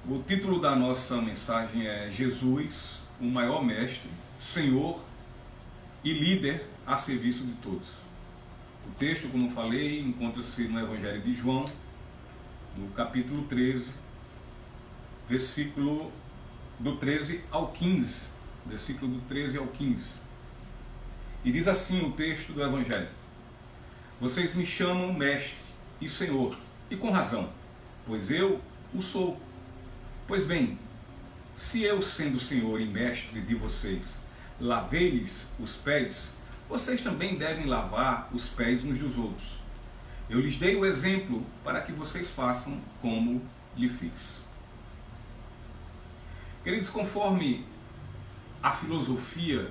O título da nossa mensagem é Jesus, o maior mestre, Senhor e líder a serviço de todos. O texto, como falei, encontra-se no Evangelho de João, no capítulo 13, versículo do 13 ao 15. Versículo do 13 ao 15. E diz assim o texto do Evangelho: Vocês me chamam mestre e Senhor, e com razão, pois eu o sou. Pois bem, se eu, sendo Senhor e mestre de vocês, lavei-lhes os pés, vocês também devem lavar os pés uns dos outros. Eu lhes dei o exemplo para que vocês façam como lhe fiz. Queridos, conforme a filosofia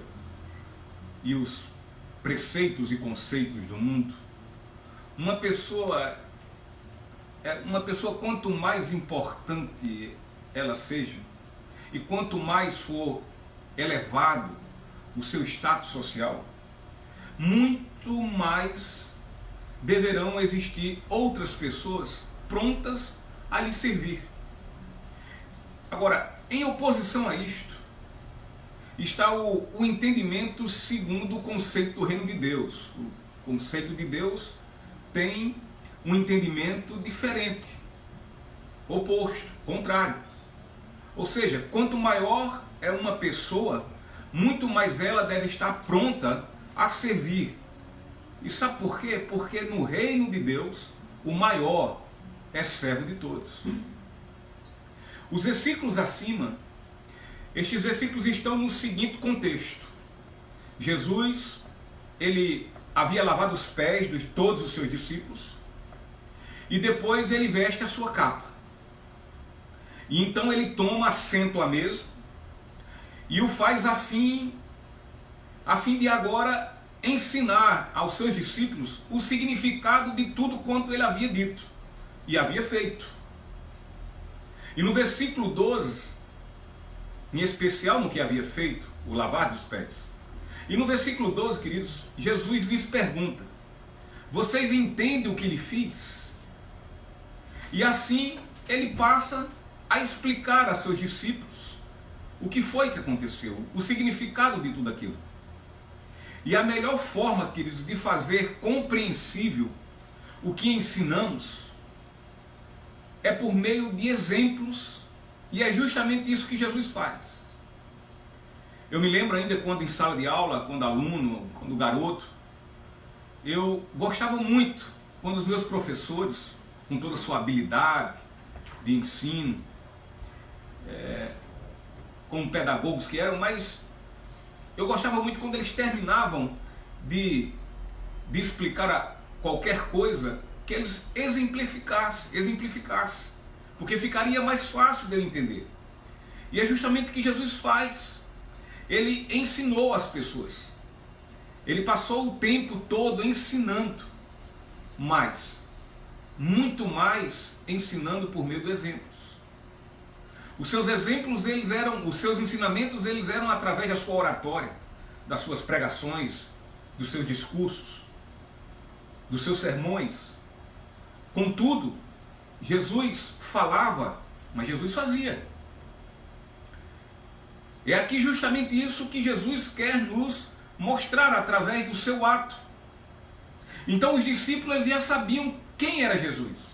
e os preceitos e conceitos do mundo, uma pessoa quanto mais importante ela seja, e quanto mais for elevado o seu status social, muito mais deverão existir outras pessoas prontas a lhe servir. Agora, em oposição a isto, está o entendimento segundo o conceito do reino de Deus. O conceito de Deus tem um entendimento diferente, oposto, contrário. Ou seja, quanto maior é uma pessoa, muito mais ela deve estar pronta a servir. E sabe por quê? Porque no reino de Deus, o maior é servo de todos. Os versículos acima, estes versículos estão no seguinte contexto: Jesus, ele havia lavado os pés de todos os seus discípulos, e depois ele veste a sua capa. E então ele toma assento à mesa e o faz a fim de agora ensinar aos seus discípulos o significado de tudo quanto ele havia dito e havia feito. E no versículo 12, em especial no que havia feito, o lavar dos pés. E no versículo 12, queridos, Jesus lhes pergunta: vocês entendem o que lhe fiz? E assim ele passa a explicar a seus discípulos o que foi que aconteceu, o significado de tudo aquilo. E a melhor forma, queridos, de fazer compreensível o que ensinamos é por meio de exemplos, e é justamente isso que Jesus faz. Eu me lembro ainda quando em sala de aula, quando aluno, quando garoto, eu gostava muito quando os meus professores, com toda a sua habilidade de ensino, como pedagogos que eram, mas eu gostava muito quando eles terminavam de explicar qualquer coisa, que eles exemplificassem, porque ficaria mais fácil de eu entender. E é justamente o que Jesus faz. Ele ensinou as pessoas, ele passou o tempo todo ensinando, mas muito mais ensinando por meio do exemplos. Os seus exemplos, os seus ensinamentos, eles eram através da sua oratória, das suas pregações, dos seus discursos, dos seus sermões. Contudo, Jesus falava, mas Jesus fazia. É aqui justamente isso que Jesus quer nos mostrar através do seu ato. Então os discípulos já sabiam quem era Jesus.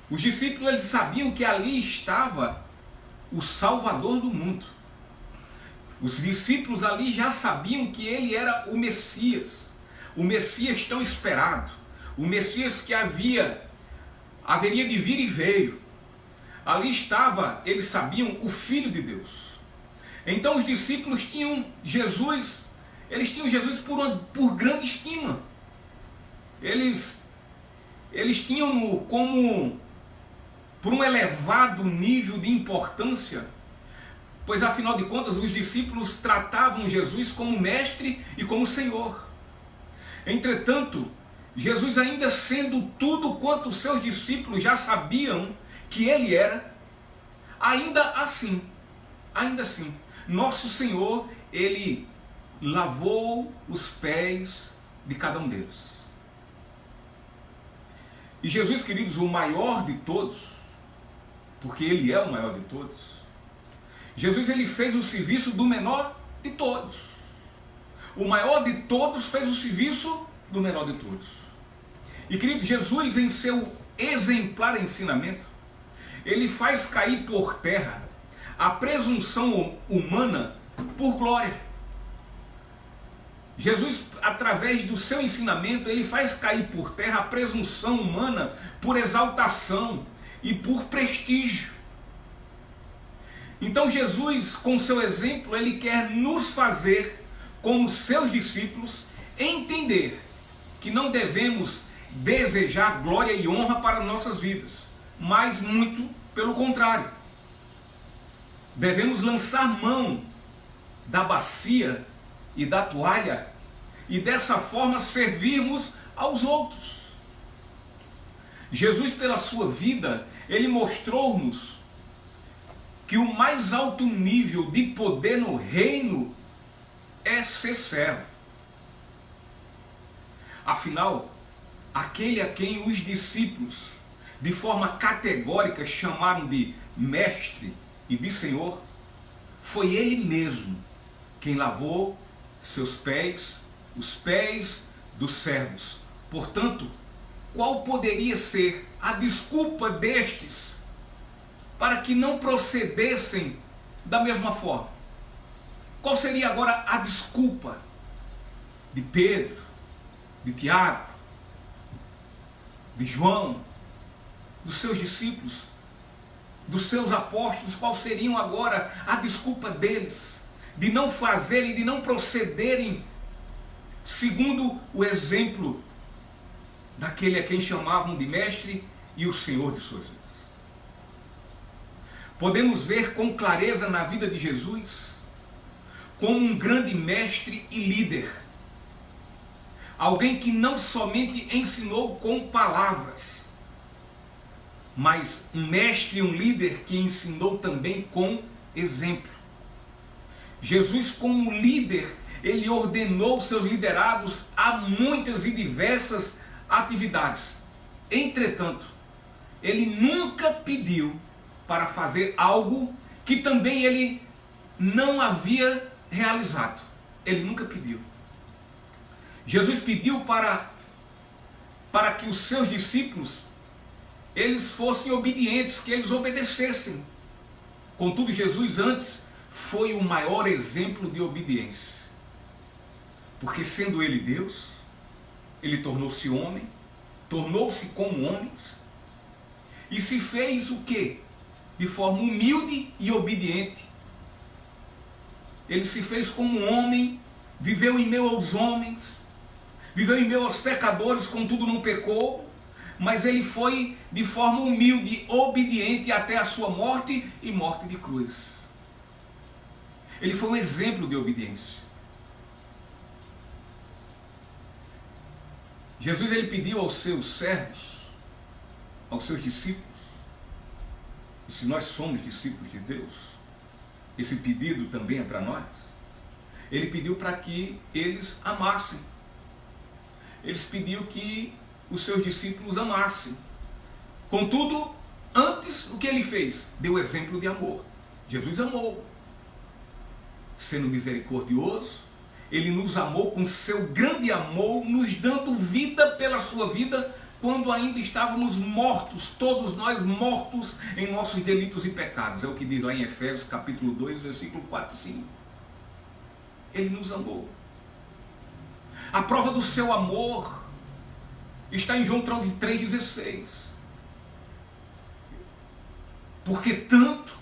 Os discípulos, eles sabiam que ali estava o Salvador do mundo. Os discípulos ali já sabiam que ele era o Messias tão esperado, o Messias que haveria de vir e veio. Ali estava, eles sabiam, o Filho de Deus. Então os discípulos tinham Jesus por grande estima. Eles tinham-no como por um elevado nível de importância, pois afinal de contas os discípulos tratavam Jesus como mestre e como Senhor. Entretanto, Jesus, ainda sendo tudo quanto os seus discípulos já sabiam que ele era, ainda assim, nosso Senhor, ele lavou os pés de cada um deles. E Jesus, queridos, o maior de todos, porque ele é o maior de todos. Jesus, ele fez o serviço do menor de todos. O maior de todos fez o serviço do menor de todos. E querido, Jesus, em seu exemplar ensinamento, ele faz cair por terra a presunção humana por glória. Jesus, através do seu ensinamento, ele faz cair por terra a presunção humana por exaltação e por prestígio. Então Jesus, com seu exemplo, ele quer nos fazer, como seus discípulos, entender que não devemos desejar glória e honra para nossas vidas, mas muito pelo contrário. Devemos lançar mão da bacia e da toalha e dessa forma servirmos aos outros. Jesus, pela sua vida, ele mostrou-nos que o mais alto nível de poder no reino é ser servo. Afinal, aquele a quem os discípulos, de forma categórica, chamaram de mestre e de senhor, foi ele mesmo quem lavou seus pés, os pés dos servos. Portanto, qual poderia ser a desculpa destes para que não procedessem da mesma forma? Qual seria agora a desculpa de Pedro, de Tiago, de João, dos seus discípulos, dos seus apóstolos? Qual seriam agora a desculpa deles de não fazerem, de não procederem segundo o exemplo daquele a quem chamavam de mestre e o Senhor de suas vidas? Podemos ver com clareza na vida de Jesus como um grande mestre e líder. Alguém que não somente ensinou com palavras, mas um mestre e um líder que ensinou também com exemplo. Jesus, como líder, ele ordenou seus liderados a muitas e diversas atividades. Entretanto, ele nunca pediu para fazer algo que também ele não havia realizado. Ele nunca pediu. Jesus pediu para que os seus discípulos eles fossem obedientes, que eles obedecessem. Contudo, Jesus antes foi o maior exemplo de obediência. Porque sendo ele Deus, ele tornou-se homem, tornou-se como homens, e se fez o quê? De forma humilde e obediente. Ele se fez como homem, viveu em meio aos homens, viveu em meio aos pecadores, contudo não pecou, mas ele foi de forma humilde, obediente até a sua morte e morte de cruz. Ele foi um exemplo de obediência. Jesus, ele pediu aos seus servos, aos seus discípulos, e se nós somos discípulos de Deus, esse pedido também é para nós. Ele pediu para que eles amassem. Eles pediu que os seus discípulos amassem. Contudo, antes o que ele fez? Deu exemplo de amor. Jesus amou. Sendo misericordioso, ele nos amou com seu grande amor, nos dando vida pela sua vida, quando ainda estávamos mortos, todos nós mortos em nossos delitos e pecados. É o que diz lá em Efésios capítulo 2, versículo 4 e 5. Ele nos amou. A prova do seu amor está em João 3,16. Porque tanto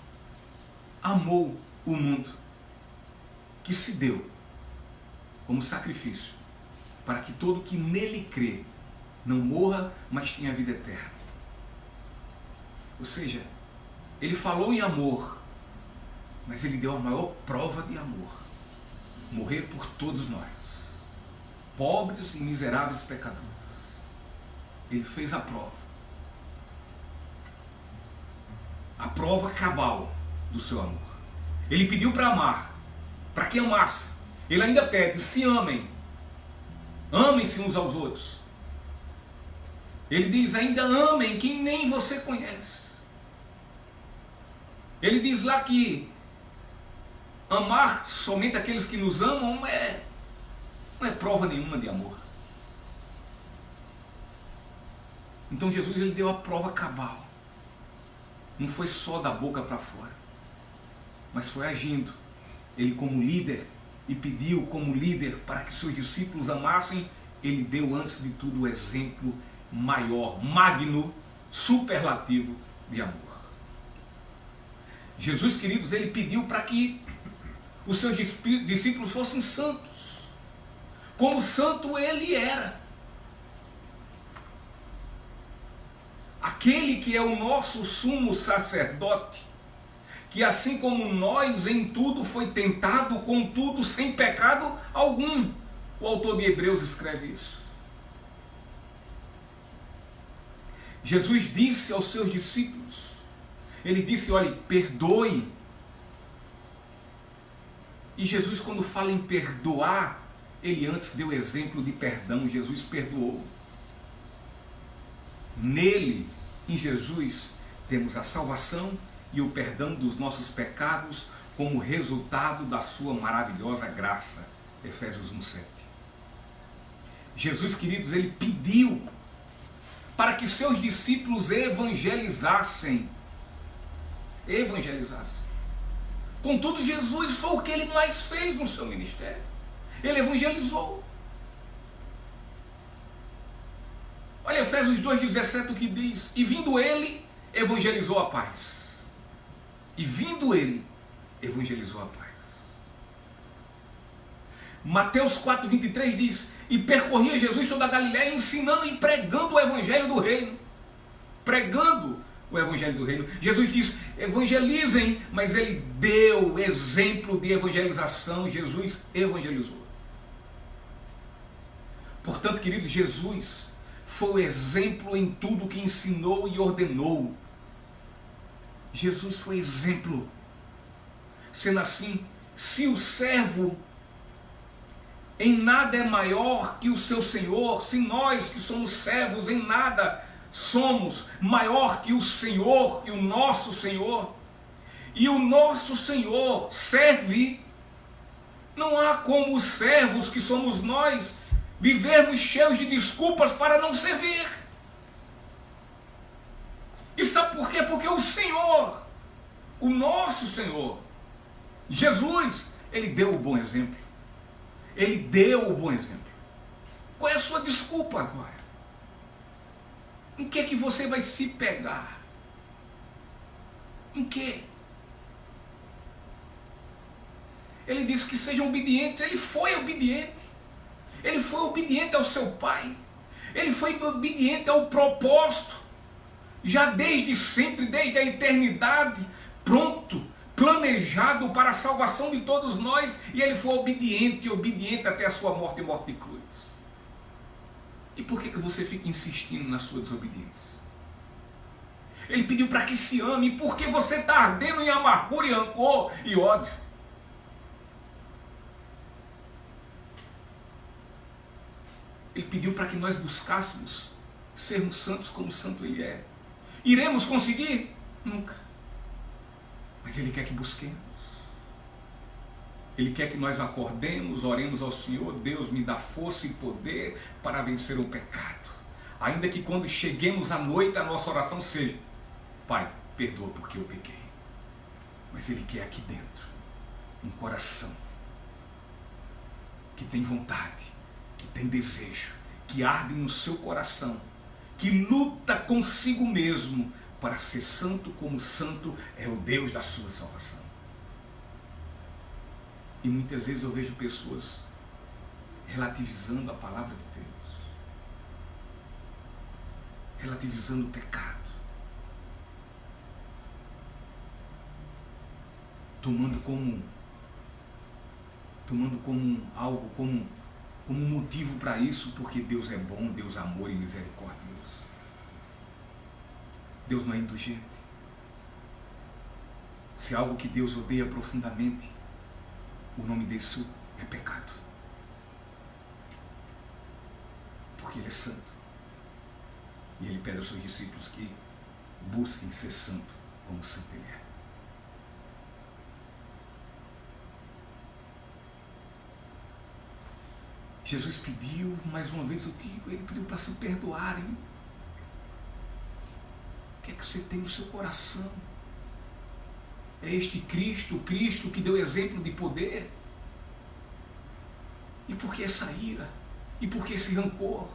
amou o mundo, que se deu como sacrifício, para que todo que nele crê não morra, mas tenha vida eterna. Ou seja, ele falou em amor, mas ele deu a maior prova de amor: morrer por todos nós, pobres e miseráveis pecadores. Ele fez a prova cabal do seu amor. Ele pediu para amar, para que amasse. Ele ainda pede: se amem, amem-se uns aos outros. Ele diz ainda: amem quem nem você conhece. Ele diz lá que amar somente aqueles que nos amam não é prova nenhuma de amor. Então Jesus, ele deu a prova cabal. Não foi só da boca para fora, mas foi agindo. Ele como líder, e pediu como líder para que seus discípulos amassem. Ele deu antes de tudo o exemplo maior, magno, superlativo de amor. Jesus, queridos, ele pediu para que os seus discípulos fossem santos, como santo ele era. Aquele que é o nosso sumo sacerdote, que assim como nós em tudo foi tentado, contudo sem pecado algum. O autor de Hebreus escreve isso. Jesus disse aos seus discípulos, ele disse, olhe, perdoe. E Jesus, quando fala em perdoar, ele antes deu exemplo de perdão. Jesus perdoou. Nele, em Jesus, temos a salvação e o perdão dos nossos pecados como resultado da sua maravilhosa graça. Efésios 1:7. Jesus, queridos, ele pediu para que seus discípulos evangelizassem. Contudo, Jesus foi o que ele mais fez no seu ministério. Ele evangelizou. Olha Efésios 2:17, o que diz: e vindo ele, evangelizou a paz. E vindo ele, evangelizou a paz. Mateus 4:23 diz: e percorria Jesus toda a Galiléia, ensinando e pregando o evangelho do reino. Pregando o evangelho do reino. Jesus diz: evangelizem, mas ele deu exemplo de evangelização. Jesus evangelizou. Portanto, queridos, Jesus foi o exemplo em tudo que ensinou e ordenou. Jesus foi exemplo. Sendo assim, se o servo em nada é maior que o seu Senhor, se nós que somos servos em nada somos maior que o Senhor e o nosso Senhor, e o nosso Senhor serve, não há como os servos que somos nós vivermos cheios de desculpas para não servir. E sabe por quê? Porque o Senhor, o nosso Senhor, Jesus, ele deu o bom exemplo. Ele deu o bom exemplo. Qual é a sua desculpa agora? Em que é que você vai se pegar? Em que? Ele disse que sejam obedientes. Ele foi obediente. Ele foi obediente ao seu Pai. Ele foi obediente ao propósito. Já desde sempre, desde a eternidade, pronto, planejado para a salvação de todos nós. E ele foi obediente até a sua morte e morte de cruz. E por que você fica insistindo na sua desobediência? Ele pediu para que se ame. E por que você está ardendo em amargura e rancor e ódio? Ele pediu para que nós buscássemos sermos santos como santo ele é. Iremos conseguir? Nunca. Mas ele quer que busquemos. Ele quer que nós acordemos, oremos ao Senhor: Deus, me dá força e poder para vencer o pecado. Ainda que quando cheguemos à noite a nossa oração seja: Pai, perdoa porque eu pequei. Mas ele quer aqui dentro um coração que tem vontade, que tem desejo, que arde no seu coração, que luta consigo mesmo para ser santo como santo é o Deus da sua salvação. E muitas vezes eu vejo pessoas relativizando a palavra de Deus, relativizando o pecado, tomando como algo, como motivo para isso, porque Deus é bom, Deus é amor e misericórdia. Deus não é indulgente. Se é algo que Deus odeia profundamente, o nome disso é pecado. Porque ele é santo. E ele pede aos seus discípulos que busquem ser santo como santo ele é. Jesus pediu, mais uma vez eu digo, ele pediu para se perdoarem. O que é que você tem no seu coração? É este Cristo, o Cristo que deu exemplo de poder? E por que essa ira? E por que esse rancor?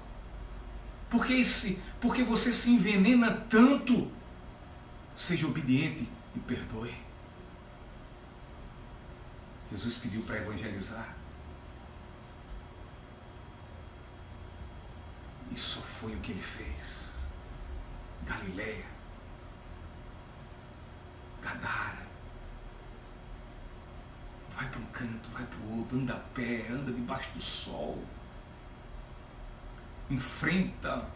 Por que você se envenena tanto? Seja obediente e perdoe. Jesus pediu para evangelizar. E só foi o que ele fez. Galileia, Gadara. Vai para um canto, vai para o outro, anda a pé, anda debaixo do sol. Enfrenta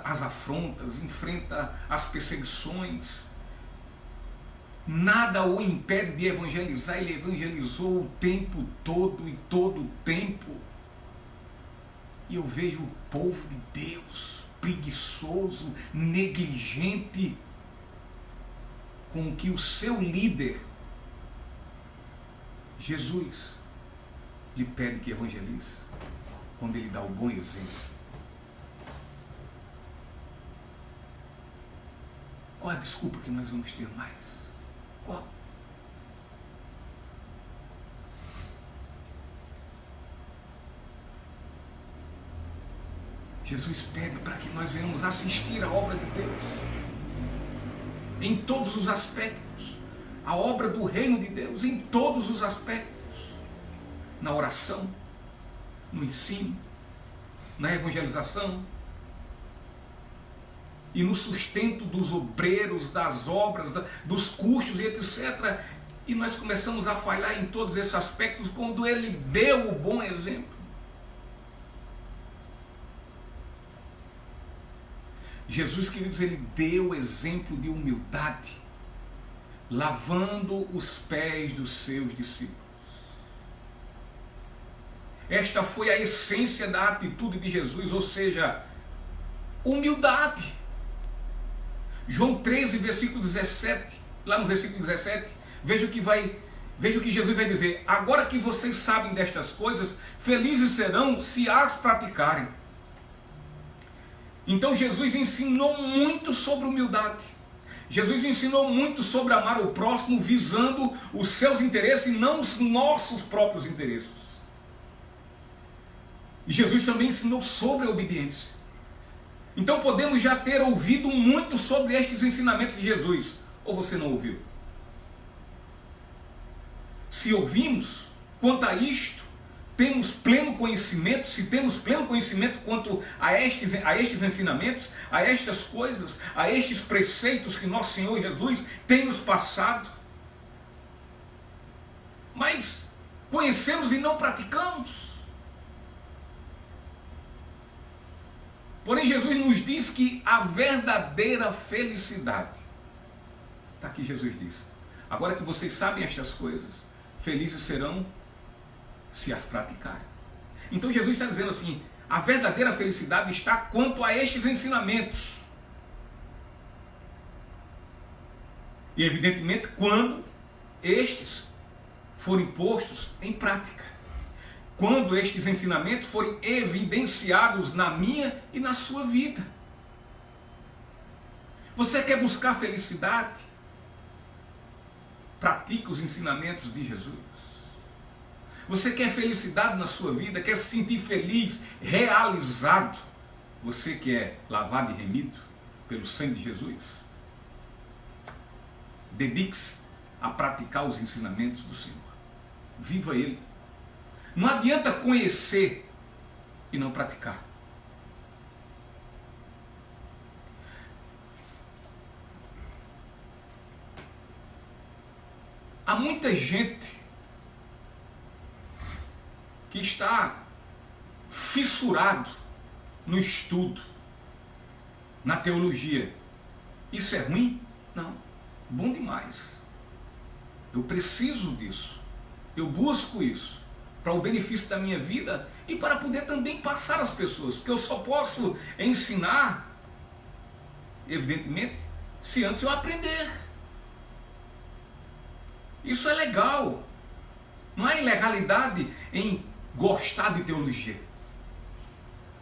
as afrontas, enfrenta as perseguições. Nada o impede de evangelizar, ele evangelizou o tempo todo e todo o tempo. E eu vejo o povo de Deus preguiçoso, negligente com o que o seu líder, Jesus, lhe pede que evangelize, quando ele dá o bom exemplo. Qual a desculpa que nós vamos ter mais? Qual? Jesus pede para que nós venhamos assistir à obra de Deus, em todos os aspectos, a obra do reino de Deus, em todos os aspectos, na oração, no ensino, na evangelização, e no sustento dos obreiros, das obras, dos custos e etc. E nós começamos a falhar em todos esses aspectos quando ele deu o bom exemplo. Jesus, queridos, ele deu exemplo de humildade, lavando os pés dos seus discípulos. Esta foi a essência da atitude de Jesus, ou seja, humildade. João 13, versículo 17, lá no versículo 17, veja o que Jesus vai dizer: agora que vocês sabem destas coisas, felizes serão se as praticarem. Então Jesus ensinou muito sobre humildade. Jesus ensinou muito sobre amar o próximo, visando os seus interesses e não os nossos próprios interesses. E Jesus também ensinou sobre a obediência. Então podemos já ter ouvido muito sobre estes ensinamentos de Jesus. Ou você não ouviu? Se ouvimos quanto a isto, temos pleno conhecimento, se temos pleno conhecimento quanto a estes ensinamentos, a estas coisas, a estes preceitos que nosso Senhor Jesus tem nos passado, mas conhecemos e não praticamos. Porém, Jesus nos diz que a verdadeira felicidade, está aqui Jesus diz: agora que vocês sabem estas coisas, felizes serão se as praticarem. Então Jesus está dizendo assim: a verdadeira felicidade está quanto a estes ensinamentos. E evidentemente quando estes forem postos em prática. Quando estes ensinamentos forem evidenciados na minha e na sua vida. Você quer buscar felicidade? Pratique os ensinamentos de Jesus. Você quer felicidade na sua vida? Quer se sentir feliz, realizado? Você que é lavado e remido pelo sangue de Jesus? Dedique-se a praticar os ensinamentos do Senhor. Viva Ele. Não adianta conhecer e não praticar. Há muita gente que está fissurado no estudo, na teologia. Isso é ruim? Não. Bom demais. Eu preciso disso. Eu busco isso para o benefício da minha vida e para poder também passar às pessoas, porque eu só posso ensinar, evidentemente, se antes eu aprender. Isso é legal. Não há ilegalidade em gostar de teologia.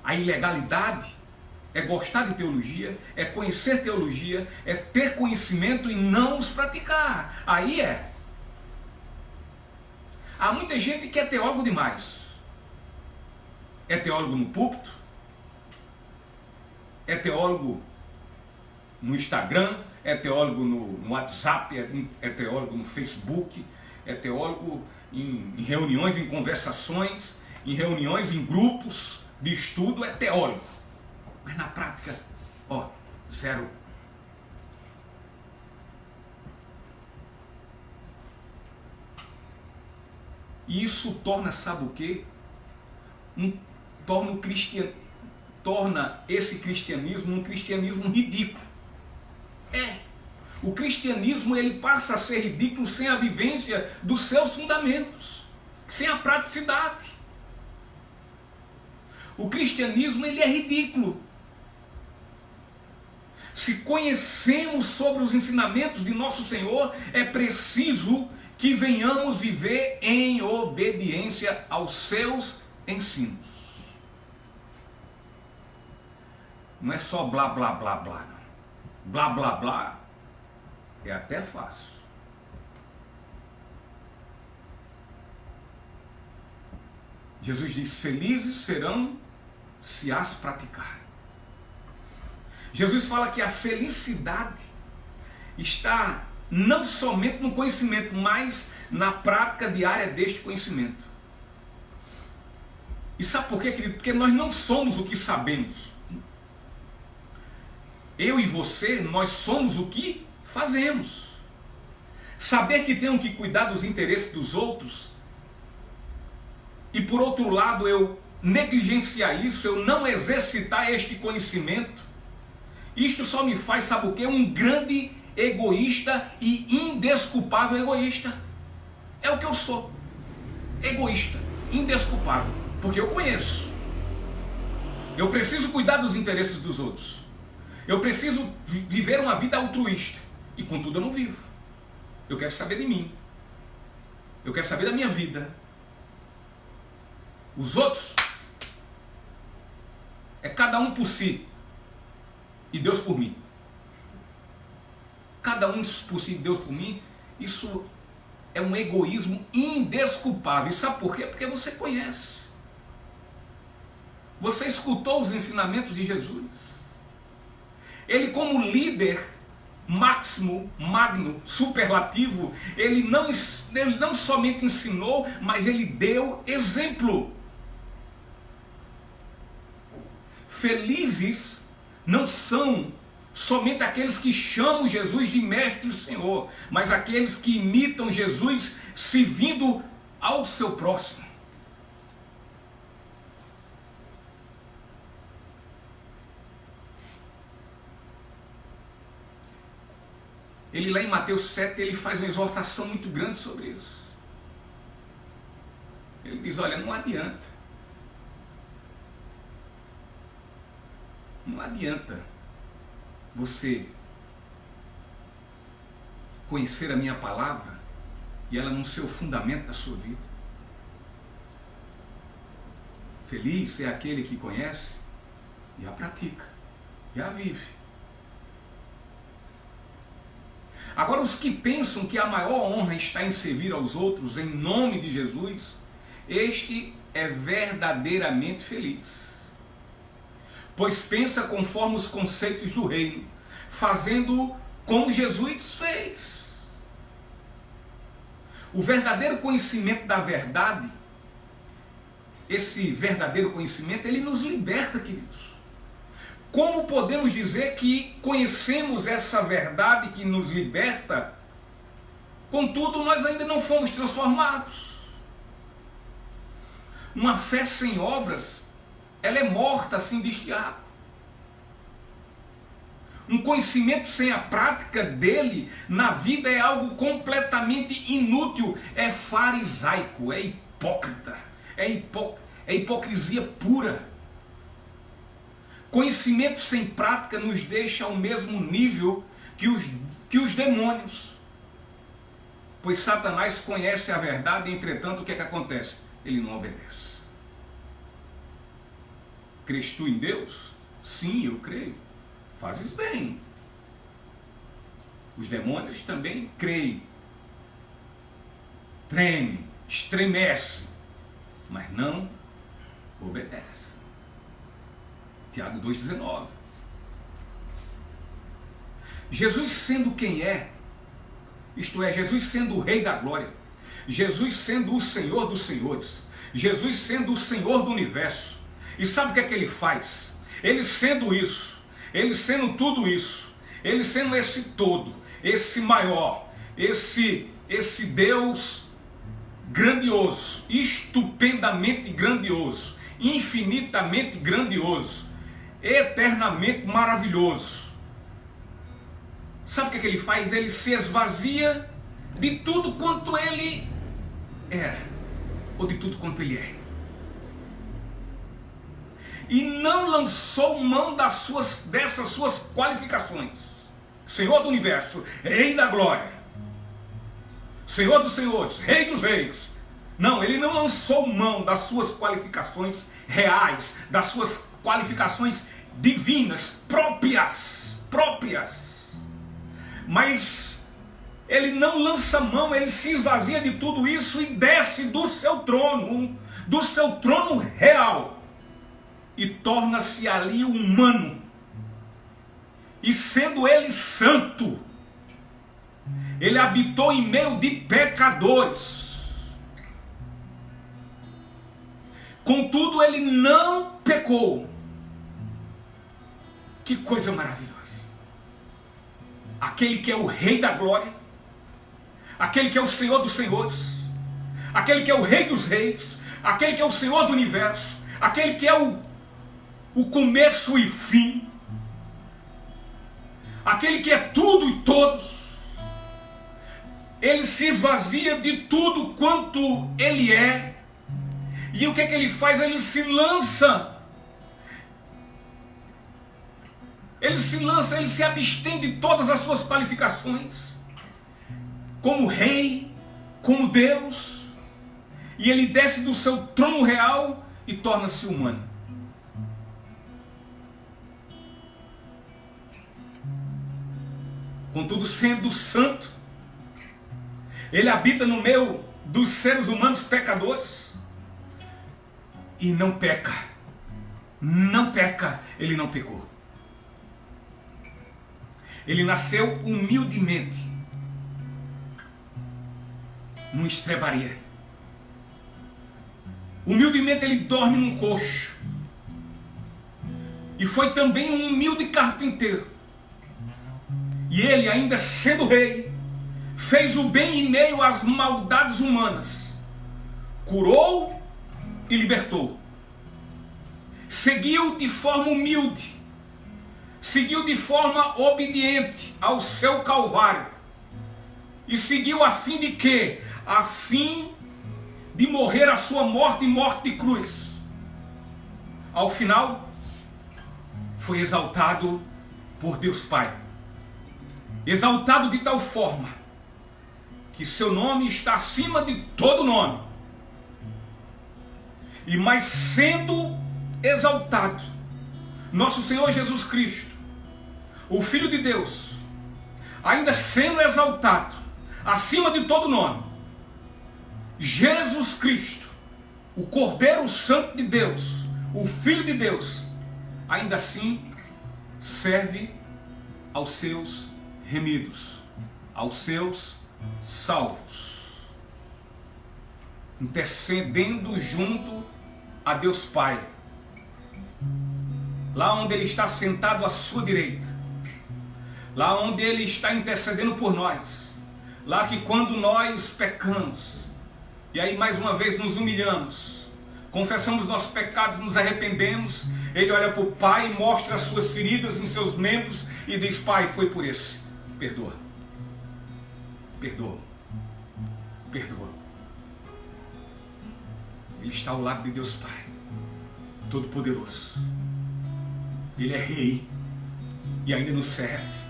A ilegalidade é gostar de teologia, é conhecer teologia, é ter conhecimento e não os praticar. Aí é. Há muita gente que é teólogo demais. É teólogo no púlpito, é teólogo no Instagram, é teólogo no WhatsApp, é teólogo no Facebook, é teólogo em reuniões, em conversações, em reuniões, em grupos de estudo, é teólogo. Mas na prática, ó, zero. E isso torna, sabe o quê? Torna esse cristianismo um cristianismo ridículo. O cristianismo, ele passa a ser ridículo sem a vivência dos seus fundamentos, sem a praticidade. O cristianismo, ele é ridículo. Se conhecemos sobre os ensinamentos de nosso Senhor, é preciso que venhamos viver em obediência aos seus ensinos. Não é só blá, blá, blá, blá. Não. Blá, blá, blá é até fácil. Jesus diz, felizes serão se as praticarem. Jesus fala que a felicidade está não somente no conhecimento, mas na prática diária deste conhecimento. E sabe por quê, querido? Porque nós não somos o que sabemos. Eu e você, nós somos o que fazemos. Saber que tenho que cuidar dos interesses dos outros e por outro lado eu negligenciar isso, eu não exercitar este conhecimento, isto só me faz, sabe o quê? Um grande egoísta e indesculpável egoísta. É o que eu sou. Egoísta, indesculpável, porque eu conheço. Eu preciso cuidar dos interesses dos outros. Eu preciso viver uma vida altruísta. E contudo eu não vivo. Eu quero saber de mim. Eu quero saber da minha vida. Os outros é cada um por si e Deus por mim. Cada um por si e Deus por mim. Isso é um egoísmo indesculpável. E sabe por quê? Porque você conhece. Você escutou os ensinamentos de Jesus. Ele, como líder máximo, magno, superlativo, ele não somente ensinou, mas ele deu exemplo. Felizes não são somente aqueles que chamam Jesus de Mestre e Senhor, mas aqueles que imitam Jesus servindo ao seu próximo. Ele lá em Mateus 7, ele faz uma exortação muito grande sobre isso. Ele diz, olha, não adianta. Não adianta você conhecer a minha palavra e ela não ser o fundamento da sua vida. Feliz é aquele que conhece e a pratica, e a vive. Agora, os que pensam que a maior honra está em servir aos outros em nome de Jesus, este é verdadeiramente feliz. Pois pensa conforme os conceitos do reino, fazendo como Jesus fez. O verdadeiro conhecimento da verdade, esse verdadeiro conhecimento, ele nos liberta, queridos. Como podemos dizer que conhecemos essa verdade que nos liberta, contudo nós ainda não fomos transformados? Uma fé sem obras, ela é morta, assim diz Tiago. Um conhecimento sem a prática dele na vida é algo completamente inútil, é farisaico, é hipócrita, é hipocrisia pura. Conhecimento sem prática nos deixa ao mesmo nível que os demônios. Pois Satanás conhece a verdade, entretanto, o que é que acontece? Ele não obedece. Crês tu em Deus? Sim, eu creio. Fazes bem. Os demônios também creem. Treme, estremece, mas não obedece. Tiago 2,19. Jesus sendo quem é, isto é, Jesus sendo o Rei da Glória, Jesus sendo o Senhor dos Senhores, Jesus sendo o Senhor do Universo. E sabe o que é que Ele faz? Ele sendo isso, Ele sendo tudo isso, Ele sendo esse todo, esse maior, esse Deus grandioso, estupendamente grandioso, infinitamente grandioso, eternamente maravilhoso. Sabe o que Ele faz? Ele se esvazia de tudo quanto Ele era, ou de tudo quanto Ele é. E não lançou mão dessas suas qualificações. Senhor do Universo, Rei da Glória, Senhor dos Senhores, Rei dos Reis. Não, Ele não lançou mão das suas qualificações reais, das suas qualificações divinas, próprias. Mas Ele não lança mão, Ele se esvazia de tudo isso e desce do seu trono real, e torna-se ali humano. E sendo Ele santo, Ele habitou em meio de pecadores. Contudo, Ele não pecou. Que coisa maravilhosa. Aquele que é o Rei da Glória, aquele que é o Senhor dos Senhores, aquele que é o Rei dos Reis, aquele que é o Senhor do Universo, aquele que é o começo e fim, aquele que é tudo e todos. Ele se esvazia de tudo quanto Ele é. E o que é que Ele faz? Ele se lança, Ele se abstém de todas as suas qualificações, como Rei, como Deus, e Ele desce do seu trono real e torna-se humano. Contudo, sendo santo, Ele habita no meio dos seres humanos pecadores e não peca. Não peca, Ele não pecou. Ele nasceu humildemente, numa estrebaria. Humildemente Ele dorme num coxo. E foi também um humilde carpinteiro. E Ele, ainda sendo rei, fez o bem em meio às maldades humanas. Curou e libertou. Seguiu de forma humilde. Seguiu de forma obediente ao seu Calvário. E seguiu a fim de quê? A fim de morrer a sua morte e morte de cruz. Ao final, foi exaltado por Deus Pai. Exaltado de tal forma que seu nome está acima de todo nome. E mais sendo exaltado, nosso Senhor Jesus Cristo, o Filho de Deus, ainda sendo exaltado acima de todo nome, Jesus Cristo, o Cordeiro Santo de Deus, o Filho de Deus, ainda assim serve aos seus remidos, aos seus salvos, intercedendo junto a Deus Pai, lá onde Ele está sentado à sua direita, lá onde Ele está intercedendo por nós, lá que quando nós pecamos, e aí mais uma vez nos humilhamos, confessamos nossos pecados, nos arrependemos, Ele olha para o Pai, mostra as suas feridas em seus membros e diz: Pai, foi por esse, perdoa, perdoa, perdoa. Ele está ao lado de Deus Pai, Todo-Poderoso. Ele é Rei e ainda nos serve.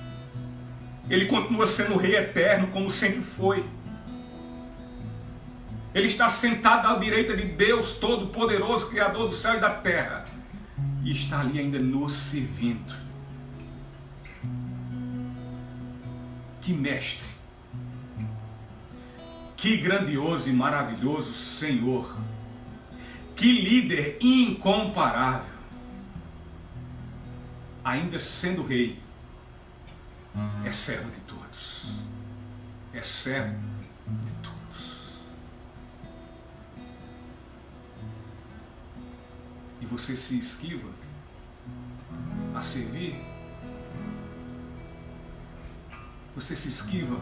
Ele continua sendo Rei eterno, como sempre foi. Ele está sentado à direita de Deus Todo-Poderoso, Criador do céu e da terra. e está ali ainda nos servindo. Que mestre, que grandioso e maravilhoso Senhor, que líder incomparável, ainda sendo rei, é servo de todos, é servo de todos. E você se esquiva a servir? Você se esquiva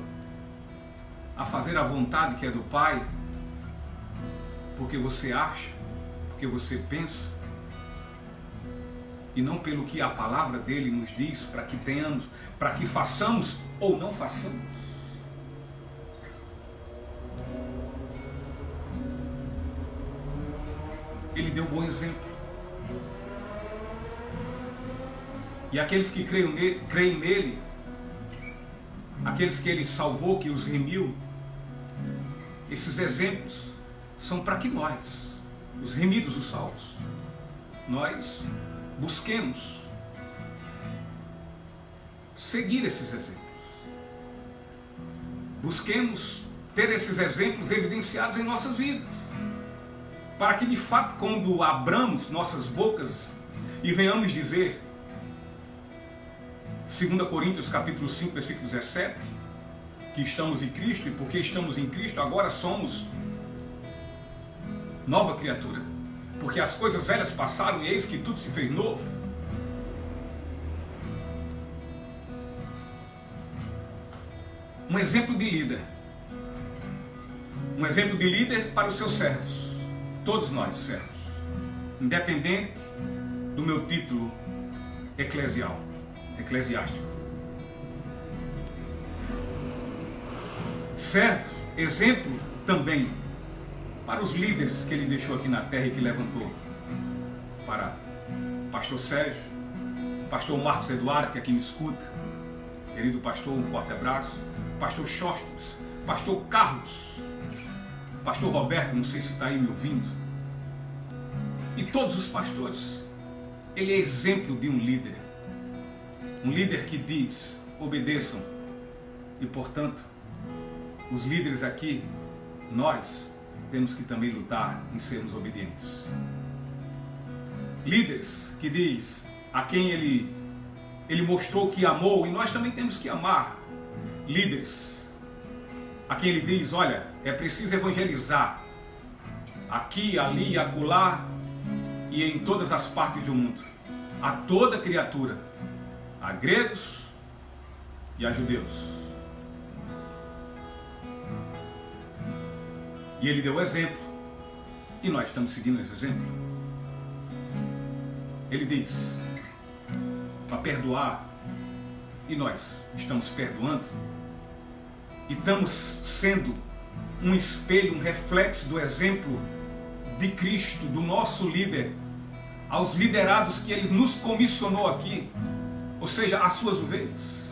a fazer a vontade que é do Pai, porque você acha, porque você pensa, e não pelo que a palavra dele nos diz para que tenhamos, para que façamos ou não façamos? Ele deu bom exemplo. E aqueles que creem nele, aqueles que ele salvou, que os remiu, esses exemplos são para que nós, os remidos, os salvos, nós busquemos seguir esses exemplos. Busquemos ter esses exemplos evidenciados em nossas vidas, para que de fato, quando abramos nossas bocas e venhamos dizer, 2 Coríntios capítulo 5, versículo 17, que estamos em Cristo, e porque estamos em Cristo, agora somos nova criatura, porque as coisas velhas passaram e eis que tudo se fez novo. Um exemplo de líder, um exemplo de líder para os seus servos, todos nós servos, independente do meu título eclesiástico. Servo, exemplo também para os líderes que ele deixou aqui na terra e que levantou, para pastor Sérgio, pastor Marcos Eduardo, que aqui me escuta, querido pastor, um forte abraço, pastor Chostes, pastor Carlos, pastor Roberto, não sei se está aí me ouvindo, e todos os pastores. Ele é exemplo de um líder que diz, obedeçam, e portanto, os líderes aqui, nós temos que também lutar em sermos obedientes. Líderes que diz a quem ele mostrou que amou, e nós também temos que amar. Líderes a quem ele diz, olha, é preciso evangelizar aqui, ali, acolá e em todas as partes do mundo, a toda criatura, a gregos e a judeus. E ele deu exemplo, e nós estamos seguindo esse exemplo. Ele diz para perdoar, e nós estamos perdoando, e estamos sendo um espelho, um reflexo do exemplo de Cristo, do nosso líder, aos liderados que ele nos comissionou aqui, ou seja, as suas ovelhas.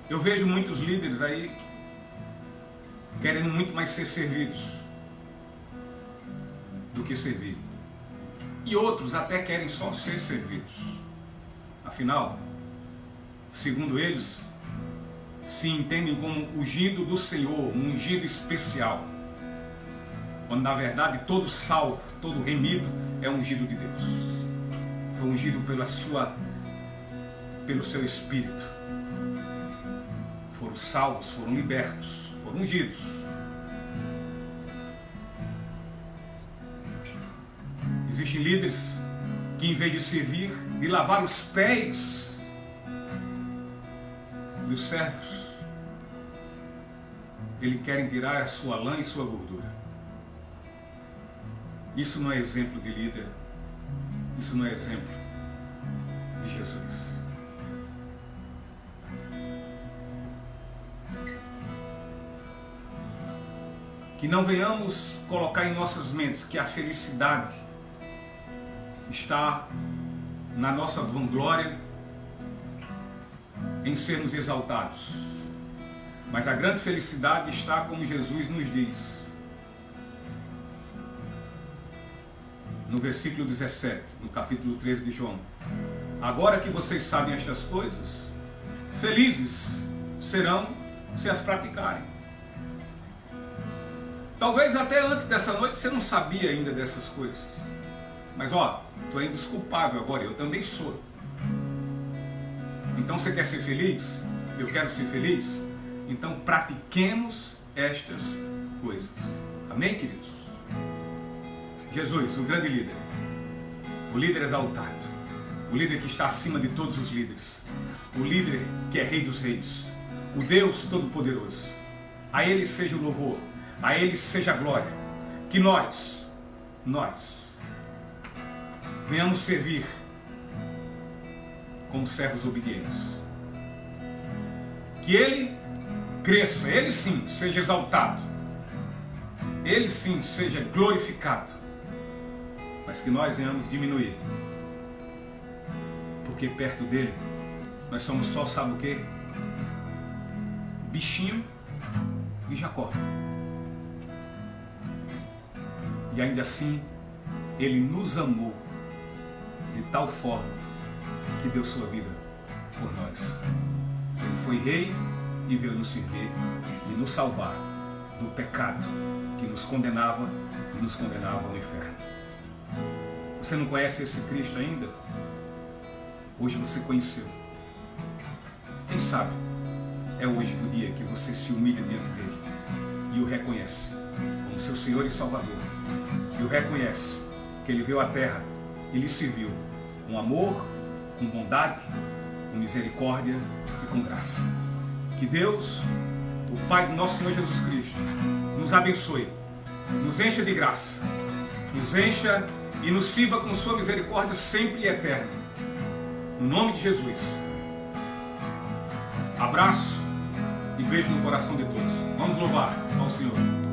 Eu vejo muitos líderes aí querendo muito mais ser servidos do que servir. E outros até querem só ser servidos. Afinal, segundo eles, se entendem como ungido do Senhor, um ungido especial. Quando na verdade todo salvo, todo remido é ungido de Deus. Foi ungido pelo seu Espírito. Foram salvos, foram libertos, foram ungidos. Existem líderes que, em vez de servir, de lavar os pés dos servos, eles querem tirar a sua lã e sua gordura. Isso não é exemplo de líder, isso não é exemplo de Jesus. Que não venhamos colocar em nossas mentes que a felicidade está na nossa vanglória, em sermos exaltados. Mas a grande felicidade está, como Jesus nos diz, no versículo 17, no capítulo 13 de João: agora que vocês sabem estas coisas, felizes serão se as praticarem. Talvez até antes dessa noite você não sabia ainda dessas coisas. Mas tu é indesculpável agora, eu também sou. Então você quer ser feliz? Eu quero ser feliz? Então pratiquemos estas coisas. Amém, queridos? Jesus, o grande líder, o líder exaltado, o líder que está acima de todos os líderes, o líder que é Rei dos Reis, o Deus Todo-Poderoso. A Ele seja o louvor, a Ele seja a glória. Que nós venhamos servir como servos obedientes. Que Ele cresça, Ele sim seja exaltado, Ele sim seja glorificado, mas que nós venhamos diminuir, porque perto dele nós somos só, sabe o quê? Bichinho de Jacó. E ainda assim Ele nos amou de tal forma que deu sua vida por nós. Ele foi rei e veio nos servir e nos salvar do pecado que nos condenava e nos condenava ao inferno. Você não conhece esse Cristo ainda? Hoje você conheceu. Quem sabe é hoje o dia que você se humilha diante dele e o reconhece como seu Senhor e Salvador, e o reconhece que ele veio à terra e lhe serviu com amor, com bondade, com misericórdia e com graça. Que Deus, o Pai do nosso Senhor Jesus Cristo, nos abençoe, nos encha de graça, nos encha e nos sirva com sua misericórdia sempre e eterna. No nome de Jesus. Abraço e beijo no coração de todos. Vamos louvar ao Senhor.